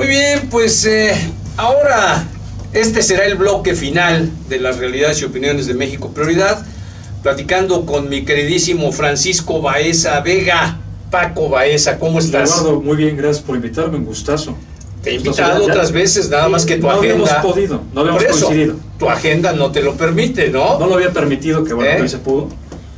Muy bien, pues ahora este será el bloque final de las realidades y opiniones de México Prioridad, platicando con mi queridísimo Francisco Baeza Vega. Paco Baeza, ¿cómo estás? Eduardo, muy bien, gracias por invitarme, un gustazo. Te he invitado otras veces, nada más que tu agenda... No habíamos podido, no habíamos coincidido. Tu agenda no te lo permite, ¿no? No lo había permitido, que bueno que hoy se pudo.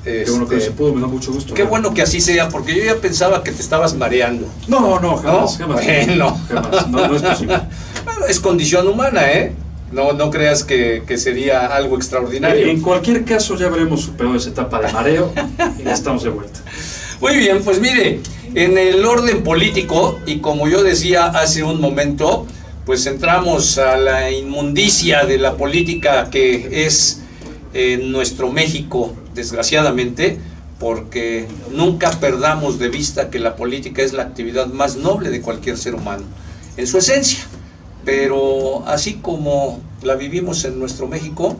Qué bueno que hoy se pudo, me da mucho gusto. Qué bueno que así sea, porque yo ya pensaba que te estabas mareando. No, jamás, ¿No? jamás. Bueno. Jamás, no es posible. Bueno, es condición humana, ¿eh? No creas que sería algo extraordinario. En cualquier caso ya habremos superado esa etapa de mareo y ya estamos de vuelta. Muy bien, pues mire, en el orden político, y como yo decía hace un momento, pues entramos a la inmundicia de la política que es nuestro México, desgraciadamente, porque nunca perdamos de vista que la política es la actividad más noble de cualquier ser humano, en su esencia. Pero así como la vivimos en nuestro México,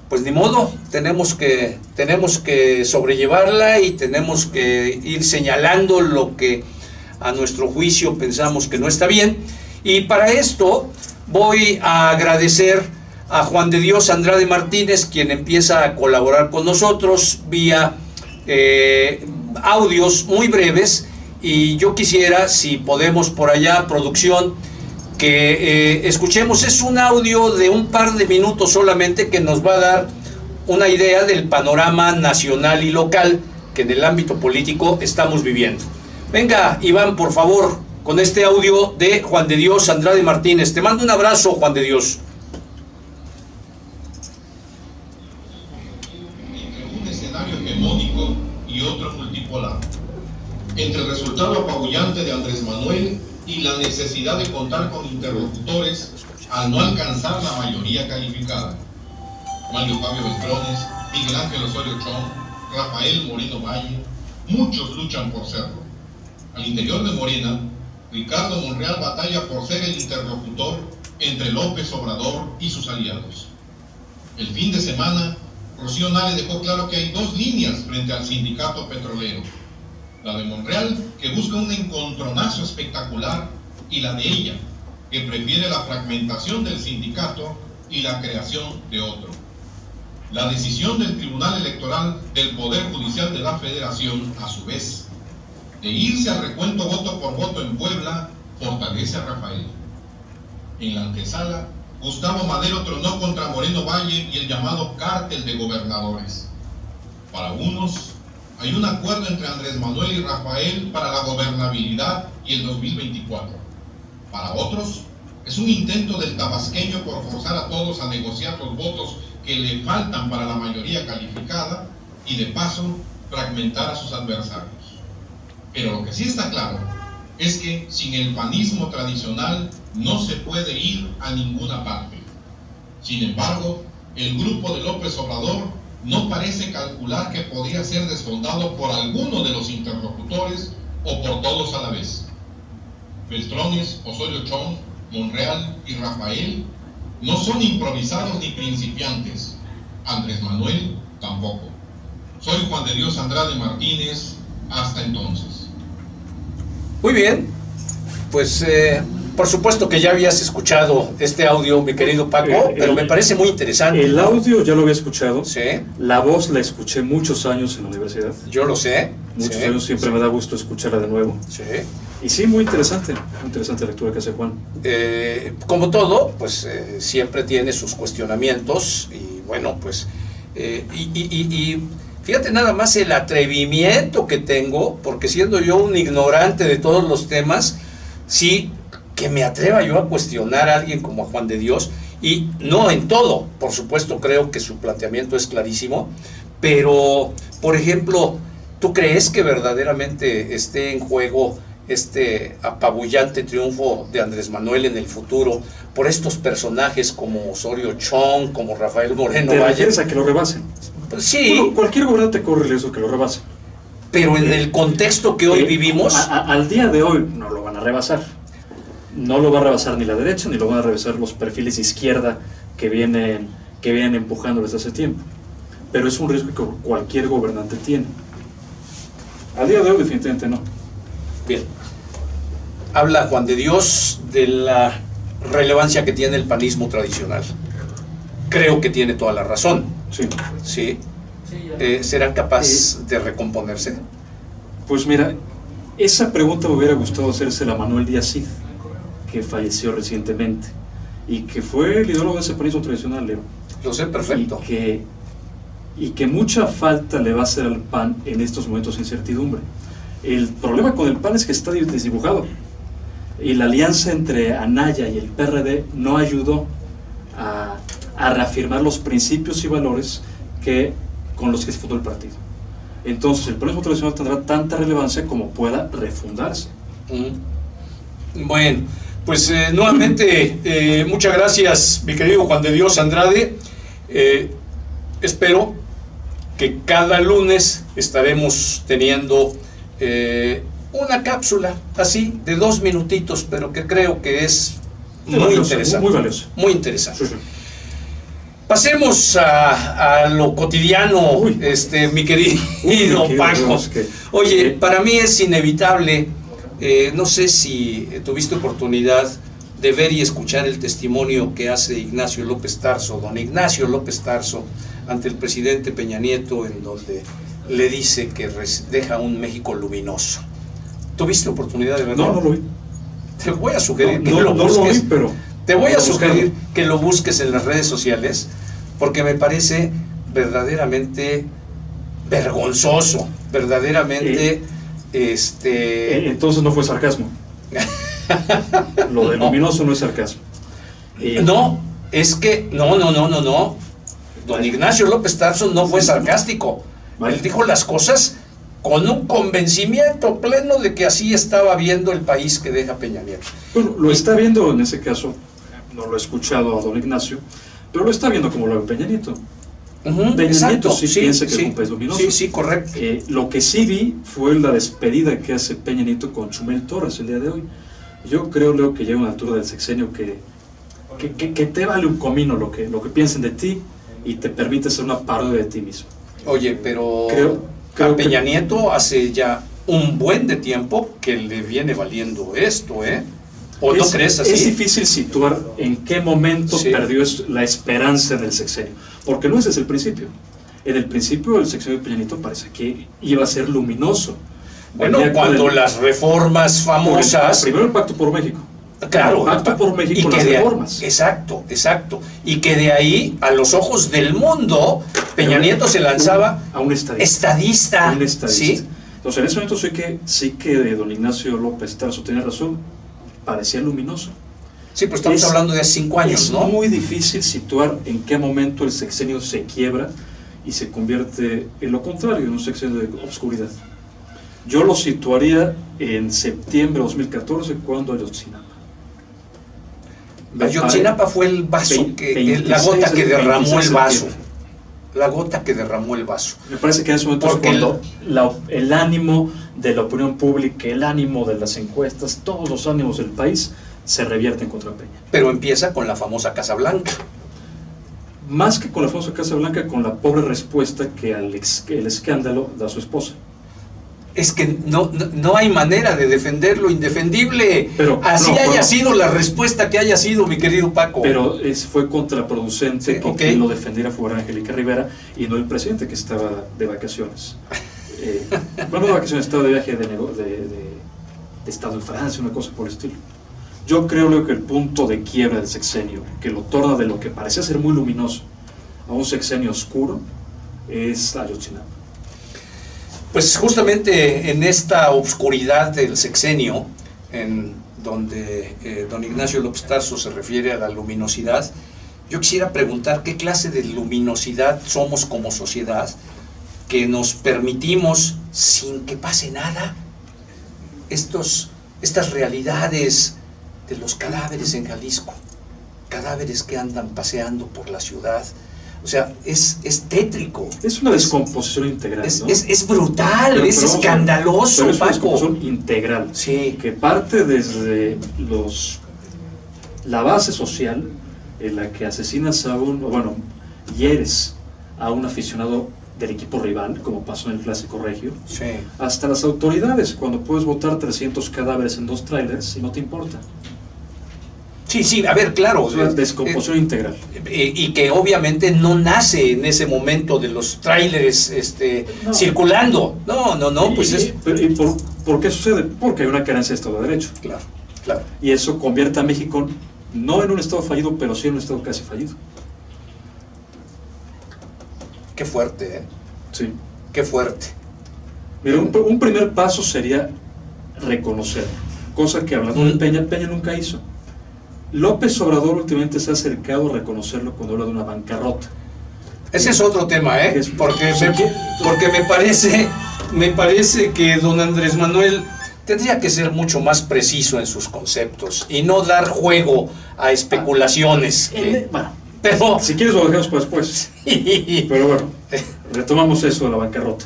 pues ni modo, tenemos que sobrellevarla y tenemos que ir señalando lo que a nuestro juicio pensamos que no está bien. Y para esto voy a agradecer a Juan de Dios Andrade Martínez, quien empieza a colaborar con nosotros vía audios muy breves, y yo quisiera, si podemos por allá, producción, que escuchemos. Es un audio de un par de minutos solamente que nos va a dar una idea del panorama nacional y local que en el ámbito político estamos viviendo. Venga, Iván, por favor, con este audio de Juan de Dios Andrade Martínez. Te mando un abrazo, Juan de Dios. Entre un escenario hegemónico y otro multipolar, entre el resultado apabullante de Andrés Manuel y la necesidad de contar con interlocutores al no alcanzar la mayoría calificada. Mario Fabio Beltrones, Miguel Ángel Osorio Chong, Rafael Moreno Valle, muchos luchan por serlo. Al interior de Morena, Ricardo Monreal batalla por ser el interlocutor entre López Obrador y sus aliados. El fin de semana, Rocío Nale dejó claro que hay dos líneas frente al sindicato petrolero: la de Monreal, que busca un encontronazo espectacular, y la de ella, que prefiere la fragmentación del sindicato y la creación de otro. La decisión del Tribunal Electoral del Poder Judicial de la Federación, a su vez, de irse al recuento voto por voto en Puebla, fortalece a Rafael. En la antesala, Gustavo Madero tronó contra Moreno Valle y el llamado cártel de gobernadores. Para unos, hay un acuerdo entre Andrés Manuel y Rafael para la gobernabilidad y el 2024. Para otros, es un intento del tabasqueño por forzar a todos a negociar los votos que le faltan para la mayoría calificada y de paso fragmentar a sus adversarios. Pero lo que sí está claro es que sin el panismo tradicional no se puede ir a ninguna parte. Sin embargo, el grupo de López Obrador no parece calcular que podría ser desfondado por alguno de los interlocutores o por todos a la vez. Beltrones, Osorio Chong, Monreal y Rafael no son improvisados ni principiantes. Andrés Manuel tampoco. Soy Juan de Dios Andrade Martínez. Hasta entonces. Muy bien, pues por supuesto que ya habías escuchado este audio, mi querido Paco, pero me parece muy interesante. El audio ya lo había escuchado. Sí. La voz la escuché muchos años en la universidad. Yo lo sé. Muchos años, siempre me da gusto escucharla de nuevo. Sí. Y sí, muy interesante lectura que hace Juan. Como todo, pues siempre tiene sus cuestionamientos y bueno, pues fíjate nada más el atrevimiento que tengo, porque siendo yo un ignorante de todos los temas, sí, que me atreva yo a cuestionar a alguien como a Juan de Dios, y no en todo, por supuesto creo que su planteamiento es clarísimo, pero, por ejemplo, ¿tú crees que verdaderamente esté en juego este apabullante triunfo de Andrés Manuel en el futuro por estos personajes como Osorio Chong, como Rafael Moreno Valle? ¿Te refieres a que lo rebasen? Pues sí. Bueno, cualquier gobernante corre el riesgo que lo rebasen. Pero en el contexto que hoy vivimos... Al día de hoy no lo van a rebasar. No lo va a rebasar ni la derecha, ni lo van a rebasar los perfiles izquierda que vienen empujando desde hace tiempo. Pero es un riesgo que cualquier gobernante tiene. Al día de hoy definitivamente no. Bien. habla Juan de Dios de la relevancia que tiene el panismo tradicional. Creo que tiene toda la razón. Sí. ¿Sí? ¿Será capaz de recomponerse? Pues mira, esa pregunta me hubiera gustado hacérsela a Manuel Díaz Cid, que falleció recientemente y que fue el ideólogo de ese panismo tradicional, Leo. Lo sé perfecto. Y que mucha falta le va a hacer al PAN en estos momentos de incertidumbre. El problema con el PAN es que está desdibujado, y la alianza entre Anaya y el PRD no ayudó a reafirmar los principios y valores con los que se fundó el partido. Entonces el panismo tradicional tendrá tanta relevancia como pueda refundarse. Bueno, pues nuevamente muchas gracias, mi querido Juan de Dios Andrade. Espero que cada lunes estaremos teniendo una cápsula así de 2 minutitos, pero que creo que es muy interesante. Muy valioso. Muy interesante. Sí, sí. Pasemos a lo cotidiano, mi querido Paco. Oye, para mí es inevitable, no sé si tuviste oportunidad de ver y escuchar el testimonio que hace Ignacio López Tarso, don Ignacio López Tarso, ante el presidente Peña Nieto, en donde le dice que deja un México luminoso. ¿Tuviste oportunidad de verlo? No, no lo vi. Te voy a sugerir que no lo busques. lo vi, pero te voy a sugerir buscarlo. que lo busques en las redes sociales, porque me parece verdaderamente vergonzoso, verdaderamente entonces no fue sarcasmo. Lo de luminoso no es sarcasmo. No, es que no. Don Ignacio López Tarso no fue sarcástico. Vale. Él dijo las cosas con un convencimiento pleno de que así estaba viendo el país que deja Peña Nieto. Bueno, lo está viendo en ese caso, no lo he escuchado a don Ignacio, pero lo está viendo como lo ve Peña Nieto. Peña Nieto sí piensa que es un país luminoso. Sí, correcto. Lo que sí vi fue la despedida que hace Peña Nieto con Chumel Torres el día de hoy. Yo creo, Leo, que llega a una altura del sexenio que te vale un comino lo que piensen de ti y te permite hacer una parodia de ti mismo. Oye, pero creo a Peña Nieto hace ya un buen de tiempo que le viene valiendo esto, ¿eh? ¿O no crees así? Es difícil situar en qué momento perdió la esperanza en el sexenio, porque no ese es el principio. En el principio el sexenio de Peña Nieto parece que iba a ser luminoso. Bueno, cuando las reformas famosas... Primero el Pacto por México. Claro, el Pacto por México, las reformas. Exacto. Y que de ahí, a los ojos del mundo, Peña Nieto se lanzaba a un estadista. ¿Sí? Entonces en ese momento sí que don Ignacio López Tarso tenía razón, parecía luminoso. Sí, pero estamos hablando de hace 5 años, ¿no? Es muy difícil situar en qué momento el sexenio se quiebra y se convierte en lo contrario, en un sexenio de obscuridad. Yo lo situaría en septiembre de 2014, cuando Ayotzinapa. Ayotzinapa fue el vaso, la gota que derramó el vaso. La gota que derramó el vaso. Me parece que en ese momento es cuando el ánimo de la opinión pública, el ánimo de las encuestas, todos los ánimos del país se revierten contra Peña. Pero empieza con la famosa Casa Blanca. Más que con la famosa Casa Blanca, con la pobre respuesta que el escándalo da a su esposa. Es que no hay manera de defender lo indefendible. Pero, así haya sido la respuesta que haya sido, mi querido Paco. Pero fue contraproducente que quien lo defendiera fuera Angélica Rivera y no el presidente, que estaba de vacaciones. Bueno, de vacaciones, estaba de viaje de estado en Francia, una cosa por el estilo. Yo creo que el punto de quiebra del sexenio, que lo torna de lo que parecía ser muy luminoso a un sexenio oscuro, es Ayotzinapa. Pues justamente en esta obscuridad del sexenio, en donde don Ignacio López Tarso se refiere a la luminosidad, yo quisiera preguntar qué clase de luminosidad somos como sociedad, que nos permitimos, sin que pase nada, estas realidades de los cadáveres en Jalisco, cadáveres que andan paseando por la ciudad. O sea, es tétrico. Es una descomposición integral, ¿no? Es brutal, es escandaloso, pero es una Paco. descomposición integral, que parte desde la base social en la que asesinas hieres a un aficionado del equipo rival, como pasó en el Clásico Regio, Sí. hasta las autoridades, cuando puedes botar 300 cadáveres en 2 trailers y no te importa. Sí, sí, a ver, claro. Es una descomposición integral. Y que obviamente no nace en ese momento de los tráileres No. circulando. No, pues es... ¿Y por qué sucede? Porque hay una carencia de Estado de Derecho. Claro, claro. Y eso convierte a México no en un Estado fallido, pero sí en un Estado casi fallido. Qué fuerte, ¿eh? Sí. Qué fuerte. Mira, un primer paso sería reconocer, cosa que hablando de Peña nunca hizo. López Obrador últimamente se ha acercado a reconocerlo cuando habla de una bancarrota. Ese es otro tema, ¿eh? Porque me parece que don Andrés Manuel tendría que ser mucho más preciso en sus conceptos y no dar juego a especulaciones. Bueno, Pero... si quieres lo dejamos para después. Pero bueno, retomamos eso de la bancarrota.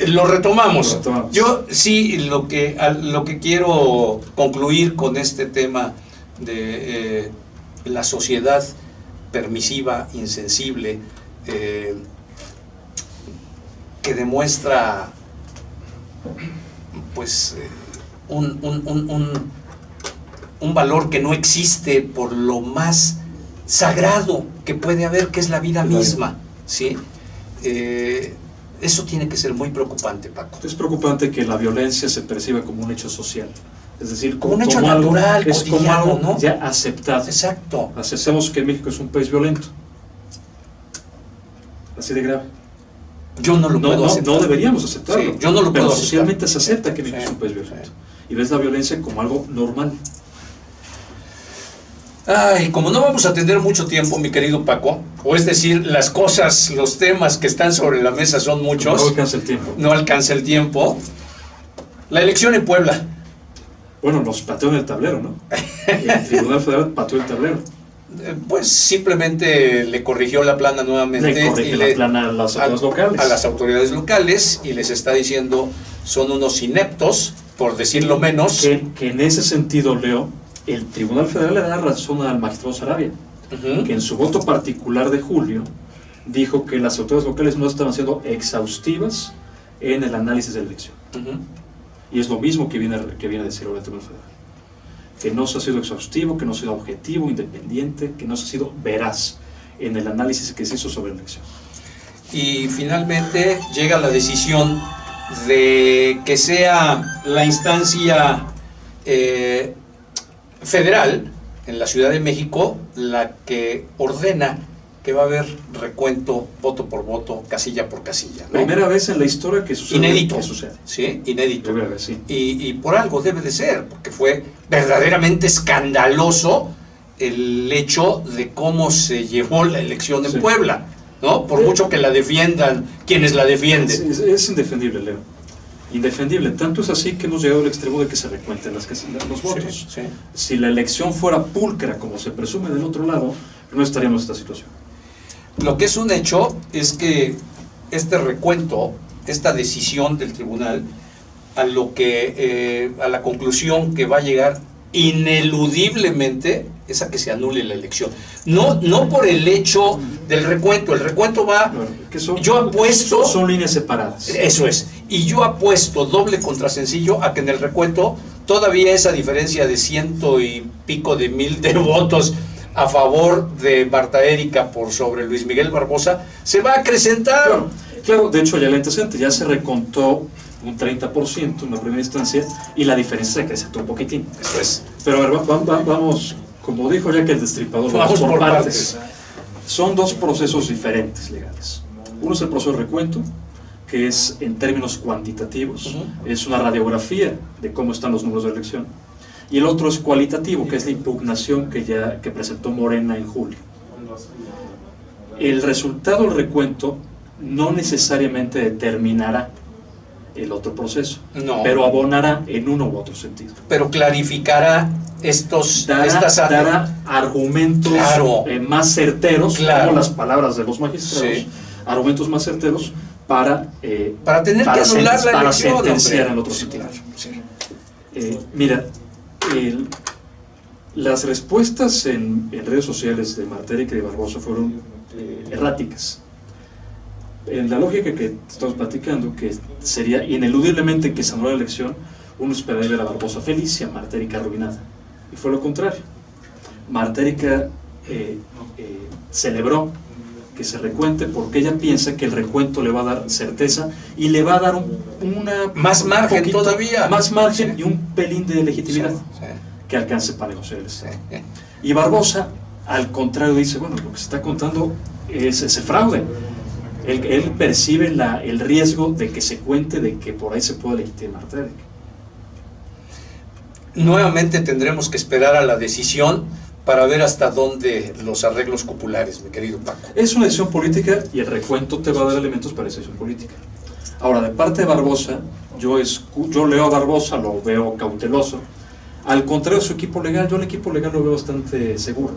Lo retomamos. Lo retomamos. Yo sí, lo que quiero concluir con este tema de la sociedad permisiva, insensible, que demuestra pues un valor que no existe por lo más sagrado que puede haber, que es la vida misma, ¿sí? Eso tiene que ser muy preocupante, Paco. Es preocupante que la violencia se perciba como un hecho social, es decir, como un hecho natural, es como algo, ¿no? ya aceptado. Exacto. Aceptamos que México es un país violento, así de grave. Yo no lo puedo aceptar. No deberíamos aceptarlo. Sí, yo no lo puedo pero aceptar. socialmente se acepta que México Sí, es un país violento. sí. Y ves la violencia como algo normal. Ay, como no vamos a tener mucho tiempo, mi querido Paco, o es decir, las cosas, los temas que están sobre la mesa son muchos. No alcanza el tiempo. No alcanza el tiempo. La elección en Puebla. Bueno, nos pateó en el tablero, ¿no? El Tribunal Federal pateó el tablero. Pues simplemente le corrigió la plana nuevamente. Le corrige la plana a las autoridades locales. A las autoridades locales y les está diciendo son unos ineptos, por decirlo menos. Que en ese sentido, Leo, el Tribunal Federal le da razón al magistrado Sarabia, que en su voto particular de julio dijo que las autoridades locales no estaban siendo exhaustivas en el análisis de la elección. Y es lo mismo que viene a decir ahora el Tribunal Federal. Que no se ha sido exhaustivo, que no se ha sido objetivo, independiente, que no se ha sido veraz en el análisis que se hizo sobre la elección. Y finalmente llega la decisión de que sea la instancia federal en la Ciudad de México la que ordena que va a haber recuento voto por voto, casilla por casilla, ¿no? Primera vez en la historia que sucede. Inédito. Que sucede. Sí, inédito. Primera vez, sí. Y por algo debe de ser, porque fue verdaderamente escandaloso el hecho de cómo se llevó la elección en Puebla, ¿no? Por mucho que la defiendan quienes la defienden. Es indefendible, Leo. Indefendible. Tanto es así que hemos llegado al extremo de que se recuenten los votos. Sí. Si la elección fuera pulcra, como se presume del otro lado, no estaríamos en esta situación. Lo que es un hecho es que este recuento, esta decisión del tribunal, a la conclusión que va a llegar ineludiblemente es a que se anule la elección. No por el hecho del recuento. El recuento va... yo apuesto... Son líneas separadas. Eso es. Y yo apuesto doble contra sencillo a que en el recuento todavía esa diferencia de 100 y pico de mil de votos a favor de Marta Erika por sobre Luis Miguel Barbosa se va a acrecentar. Claro, de hecho ya el antecedente ya se recontó un 30% en la primera instancia y la diferencia se acrecentó un poquitín. Eso es. Pero a ver, vamos, como dijo ya que el destripador, vamos por partes. Son dos procesos diferentes legales. Uno es el proceso de recuento, que es en términos cuantitativos, es una radiografía de cómo están los números de elección. Y el otro es cualitativo, que es la impugnación que presentó Morena en julio. El resultado del recuento no necesariamente determinará el otro proceso, pero abonará en uno u otro sentido. Pero clarificará dará argumentos más certeros, como las palabras de los magistrados, argumentos más certeros para tener que anular la elección, sentenciar en otro sentido. Mira, las respuestas en redes sociales de Marta Erika y de Barbosa fueron erráticas. en la lógica que estamos platicando, que sería ineludiblemente que se anuló la elección, uno esperaría ver a Barbosa feliz y a Marta Erika arruinada. Y fue lo contrario. Marta Erika celebró que se recuente porque ella piensa que el recuento le va a dar certeza y le va a dar más margen todavía. Más margen y un pelín de legitimidad que alcance para negociar el Estado. Y Barbosa, al contrario, dice, bueno, lo que se está contando es ese fraude. Él percibe el riesgo de que se cuente de que por ahí se puede legitimar Marta Erika. Nuevamente tendremos que esperar a la decisión para ver hasta dónde los arreglos cupulares, mi querido Paco. Es una decisión política y el recuento te va a dar elementos para esa decisión política. Ahora, de parte de Barbosa, yo leo a Barbosa, lo veo cauteloso. Al contrario de su equipo legal, yo al equipo legal lo veo bastante seguro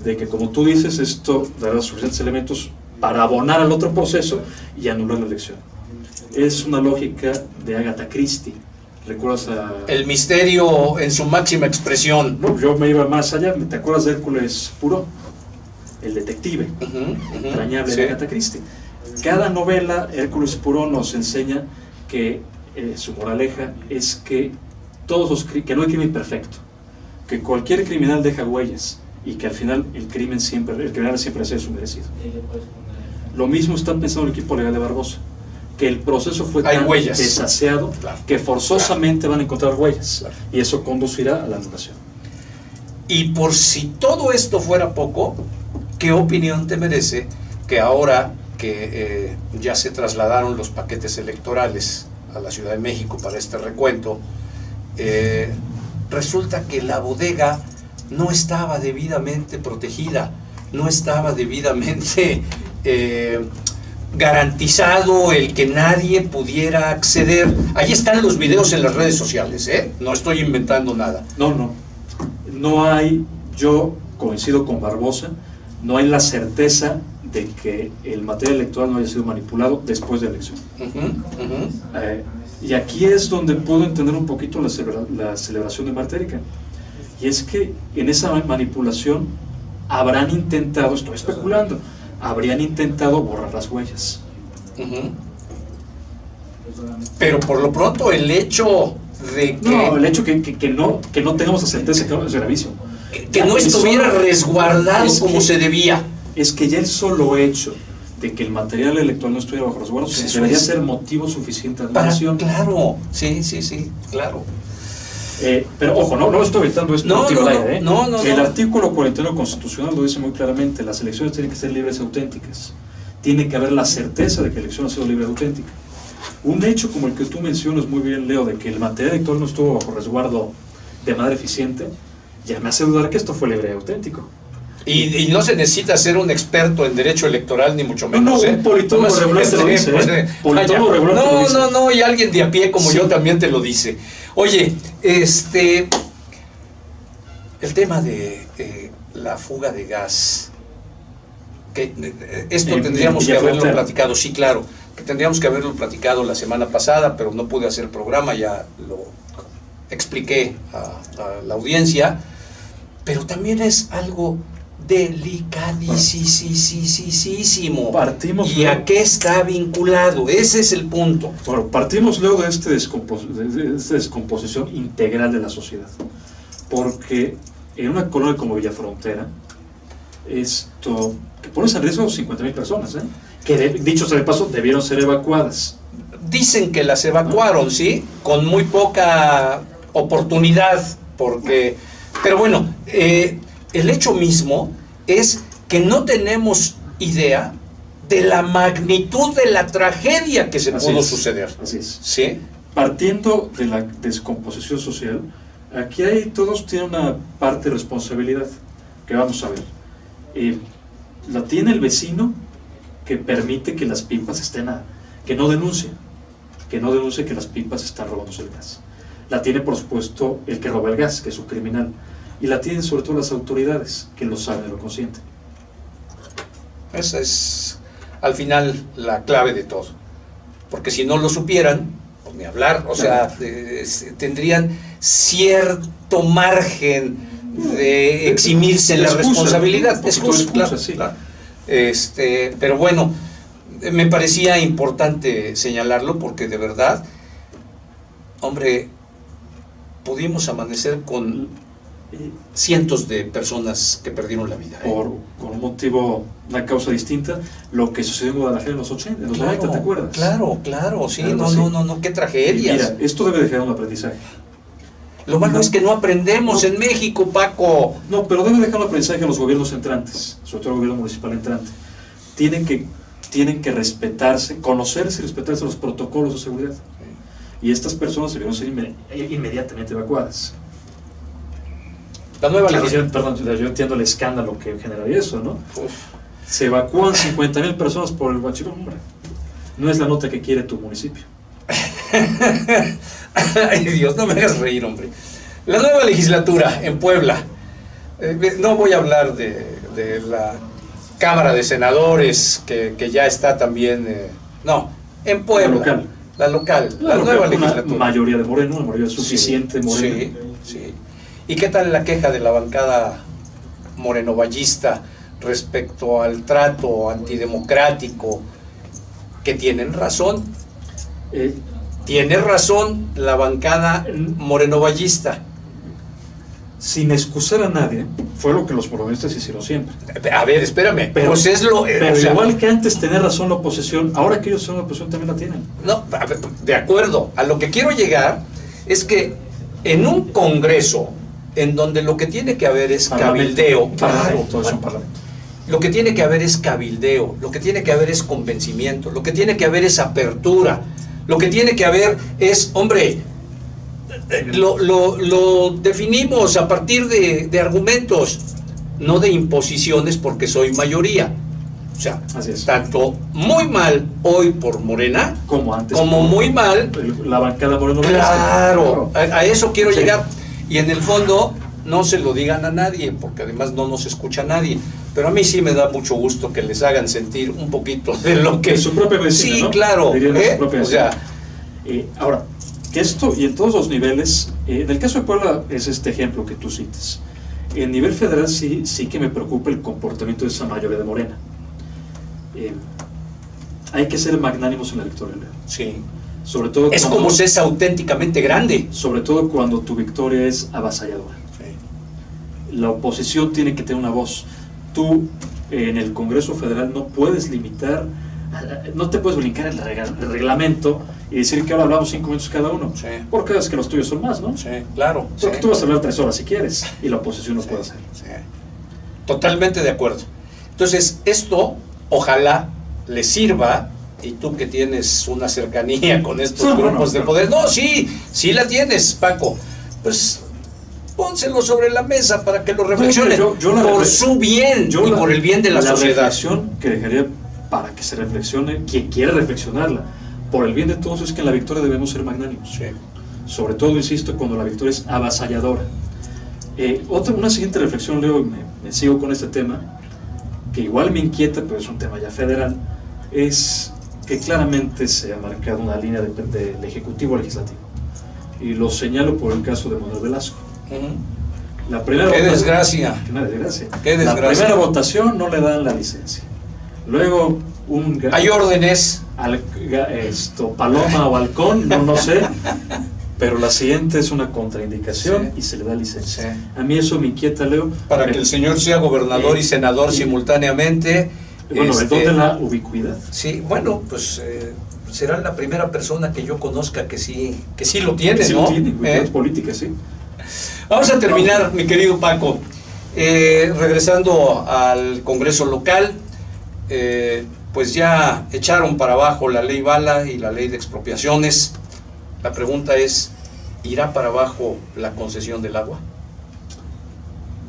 de que, como tú dices, esto dará suficientes elementos para abonar al otro proceso y anular la elección. Es una lógica de Agatha Christie. ¿Recuerdas el misterio en su máxima expresión? No, yo me iba más allá. ¿Te acuerdas de Hércules Poirot? El detective entrañable de Agatha Christie. Cada novela, Hércules Poirot nos enseña que su moraleja es que que no hay crimen perfecto, que cualquier criminal deja huellas y que al final el criminal siempre ha sido su merecido. Lo mismo está pensando el equipo legal de Barbosa, que el proceso fue tan desaseado que forzosamente van a encontrar huellas y eso conducirá a la anulación. Y por si todo esto fuera poco, ¿qué opinión te merece que ahora que ya se trasladaron los paquetes electorales a la Ciudad de México para este recuento, resulta que la bodega no estaba debidamente protegida, no estaba debidamente garantizado el que nadie pudiera acceder? Ahí están los videos en las redes sociales, no estoy inventando nada. No hay, yo coincido con Barbosa, no hay la certeza de que el material electoral no haya sido manipulado después de la elección. Y aquí es donde puedo entender un poquito la celebración de Marta Erika. Y es que en esa manipulación habrán intentado, estoy especulando, habrían intentado borrar las huellas. Pero por lo pronto el hecho de que... No, el hecho que no tengamos la certeza que es gravísimo. Que no estuviera resguardado como se debía. Es que ya el solo hecho de que el material electoral no estuviera bajo resguardo debería ser motivo suficiente de anulación. Claro, sí, claro. Pero ojo, no estoy evitando esto. El No. artículo 41 constitucional lo dice muy claramente: las elecciones tienen que ser libres y auténticas. Tiene que haber la certeza de que la elección ha sido libre y auténtica. Un hecho como el que tú mencionas muy bien, Leo, de que el material electoral no estuvo bajo resguardo de manera eficiente, ya me hace dudar que esto fue libre y auténtico. Y no se necesita ser un experto en derecho electoral, ni mucho menos. Un politólogo regular te lo dice. No, y alguien de a pie como yo también te lo dice. Oye, el tema de la fuga de gas, que esto tendríamos que haberlo platicado, sí, claro, que tendríamos que haberlo platicado la semana pasada, pero no pude hacer programa, ya lo expliqué a la audiencia, pero también es algo delicadísimo. ¿Y a qué está vinculado? Ese es el punto. Bueno, partimos luego de esta descomposición integral de la sociedad, porque en una colonia como Villafrontera, esto que pones en riesgo 50,000 personas, que dicho sea de paso, debieron ser evacuadas. Dicen que las evacuaron, ¿sí? Con muy poca oportunidad, porque... Pero bueno, el hecho mismo es que no tenemos idea de la magnitud de la tragedia que se pudo suceder. Así es. ¿Sí? Partiendo de la descomposición social, aquí todos tienen una parte de responsabilidad, que vamos a ver. La tiene el vecino que permite que las pipas que no denuncie que las pipas están robándose el gas. La tiene, por supuesto, el que roba el gas, que es un criminal. Y la tienen sobre todo las autoridades, que lo saben y lo consienten. Esa es, al final, la clave de todo. Porque si no lo supieran, pues ni hablar, o sea, tendrían cierto margen de eximirse en la responsabilidad. Excusa, Claro. Pero bueno, me parecía importante señalarlo porque de verdad, hombre, pudimos amanecer con cientos de personas que perdieron la vida. Con un motivo, una causa distinta, lo que sucedió en Guadalajara en los 80, en los 90, ¿te acuerdas? Claro, sí, Algo no, qué tragedias. Mira, esto debe dejar un aprendizaje. Lo malo es que no aprendemos en México, Paco. No, pero debe dejar un aprendizaje a los gobiernos entrantes, sobre todo el gobierno municipal entrante. Tienen que respetarse, conocerse y respetarse los protocolos de seguridad. Y estas personas debieron ser inmediatamente evacuadas. La nueva Claro, legislatura. yo entiendo el escándalo que generaría eso, ¿no? Se evacúan 50,000 personas por el Huachicol, hombre. No es la nota que quiere tu municipio. Ay, Dios, no me hagas reír, hombre. La nueva legislatura en Puebla. No voy a hablar de la Cámara de Senadores, que ya está también. No, en Puebla. La local. La nueva legislatura. Una mayoría de Moreno, una mayoría suficiente de Moreno. Sí. ¿Y qué tal la queja de la bancada morenovallista respecto al trato antidemocrático? Que tienen razón. Tiene razón la bancada morenovallista. Sin excusar a nadie, fue lo que los morenovistas hicieron siempre. A ver, espérame. Pero, pues es lo, pero igual que antes tenía razón la oposición, ahora que ellos son la oposición también la tienen. No, de acuerdo. A lo que quiero llegar es que en un congreso en donde lo que tiene que haber es cabildeo. Lo que tiene que haber es cabildeo, lo que tiene que haber es convencimiento, lo que tiene que haber es apertura, lo que tiene que haber es, hombre, lo definimos a partir de argumentos, no de imposiciones porque soy mayoría. O sea, tanto muy mal hoy por Morena, como antes, como muy mal la bancada Moreno. Claro, a eso quiero llegar. Y en el fondo, no se lo digan a nadie, porque además no nos escucha nadie. Pero a mí sí me da mucho gusto que les hagan sentir un poquito de lo que... De su propia vecina, sí, ¿no? Claro. O sea, ahora, que esto, y en todos los niveles, en el caso de Puebla es este ejemplo que tú citas. En nivel federal sí que me preocupa el comportamiento de esa mayoría de Morena. Hay que ser magnánimos en la victoria, Leo. Sí. Sobre todo es como se es auténticamente grande. Sobre todo cuando tu victoria es avasalladora. Sí. La oposición tiene que tener una voz. Tú en el Congreso Federal no puedes limitar, no te puedes brincar el reglamento y decir que ahora hablamos 5 minutos cada uno. Sí. Porque es que los tuyos son más, ¿no? Sí, claro. Porque tú vas a hablar 3 horas si quieres y la oposición no puede hacer. Sí. Totalmente de acuerdo. Entonces, esto ojalá le sirva. Y tú que tienes una cercanía con estos grupos de poder, sí la tienes, Paco, pues pónselo sobre la mesa para que lo reflexionen por su bien y por el bien de la sociedad. La reflexión que dejaría para que se reflexione, quien quiera reflexionarla, por el bien de todos, es que en la victoria debemos ser magnánimos. Sí. Sobre todo, insisto, cuando la victoria es avasalladora. Una siguiente reflexión, Leo, me sigo con este tema, que igual me inquieta, pero es un tema ya federal, es que claramente se ha marcado una línea del Ejecutivo Legislativo. Y lo señalo por el caso de Manuel Velasco. La primera ¡Qué desgracia! La primera votación no le dan la licencia. Luego hay órdenes. Paloma o halcón, no sé. Pero la siguiente es una contraindicación y se le da licencia. Sí. A mí eso me inquieta, Leo. Para que el señor sea gobernador y senador simultáneamente. Bueno, ¿dónde la ubicuidad? Sí, bueno, pues será la primera persona que yo conozca que sí lo tiene, sí ¿no? Lo tiene, ubicuidad política, sí. Vamos a terminar, mi querido Paco. Regresando al Congreso local, pues ya echaron para abajo la ley Bala y la ley de expropiaciones. La pregunta es, ¿irá para abajo la concesión del agua?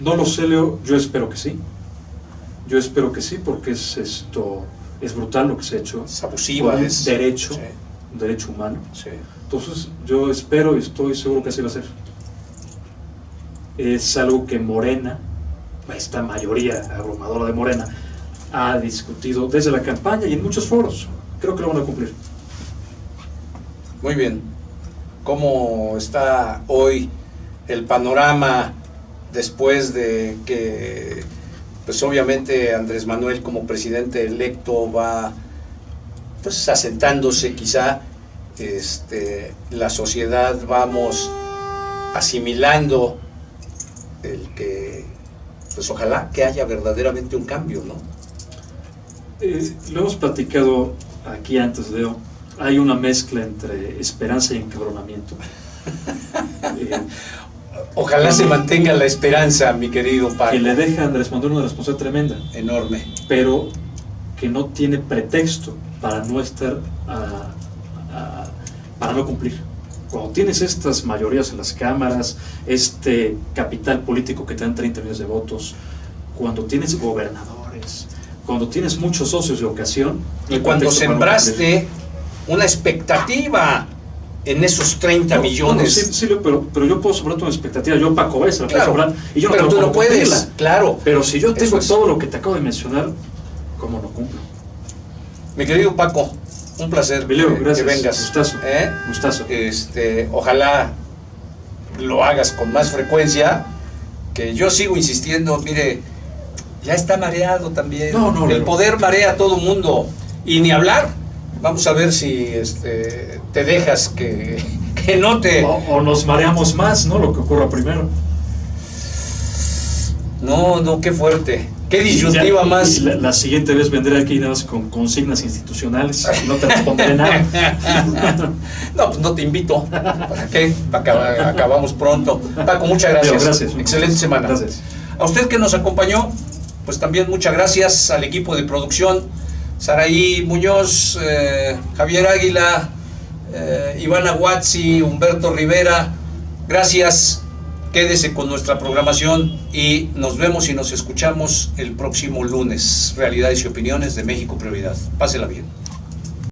No lo sé, Leo, yo espero que sí. Yo espero que sí, porque es brutal lo que se ha hecho. Es abusiva, es derecho, sí. Un derecho humano. Sí. Entonces, yo espero y estoy seguro que así va a ser. Es algo que Morena, esta mayoría abrumadora de Morena, ha discutido desde la campaña y en muchos foros. Creo que lo van a cumplir. Muy bien. ¿Cómo está hoy el panorama después de que, pues obviamente Andrés Manuel como presidente electo va pues asentándose quizá, la sociedad vamos asimilando el que, pues ojalá que haya verdaderamente un cambio, ¿no? Lo hemos platicado aquí antes, Leo. Hay una mezcla entre esperanza y encabronamiento. Ojalá se mantenga la esperanza, mi querido Paco. Que le deja a Andrés Manuel una responsabilidad tremenda. Enorme. Pero que no tiene pretexto para no estar, para no cumplir. Cuando tienes estas mayorías en las cámaras, este capital político que te dan 30 millones de votos, cuando tienes gobernadores, cuando tienes muchos socios de ocasión, y cuando sembraste una expectativa en esos 30 millones. Sí, pero yo puedo sobrar una expectativa, yo Paco Báez la puedo Claro, sobrar, y yo no pero tengo tú no cómo puedes, cumplirla. claro. Pero si yo tengo Eso es. todo lo que te acabo de mencionar, ¿cómo no cumplo? Mi querido Paco, un placer Emilio, gracias. que vengas. Gustazo. ¿Eh? Gustazo. Ojalá lo hagas con más frecuencia, que yo sigo insistiendo, mire, ya está mareado también. No, el poder marea a todo mundo, y ni hablar. Vamos a ver si te dejas que no te... O nos mareamos más, ¿no? Lo que ocurra primero. No, qué fuerte. Qué disyuntiva Y más. la siguiente vez vendré aquí nada más con consignas institucionales y no te responderé nada. No, pues no te invito. ¿Para qué? Acabamos pronto. Paco, muchas gracias. Gracias. Excelente semana. Gracias. A usted que nos acompañó, pues también muchas gracias al equipo de producción. Saraí Muñoz, Javier Águila, Ivana Huatzi, Humberto Rivera. Gracias. Quédese con nuestra programación y nos vemos y nos escuchamos el próximo lunes. Realidades y opiniones de México Prioridad. Pásela bien.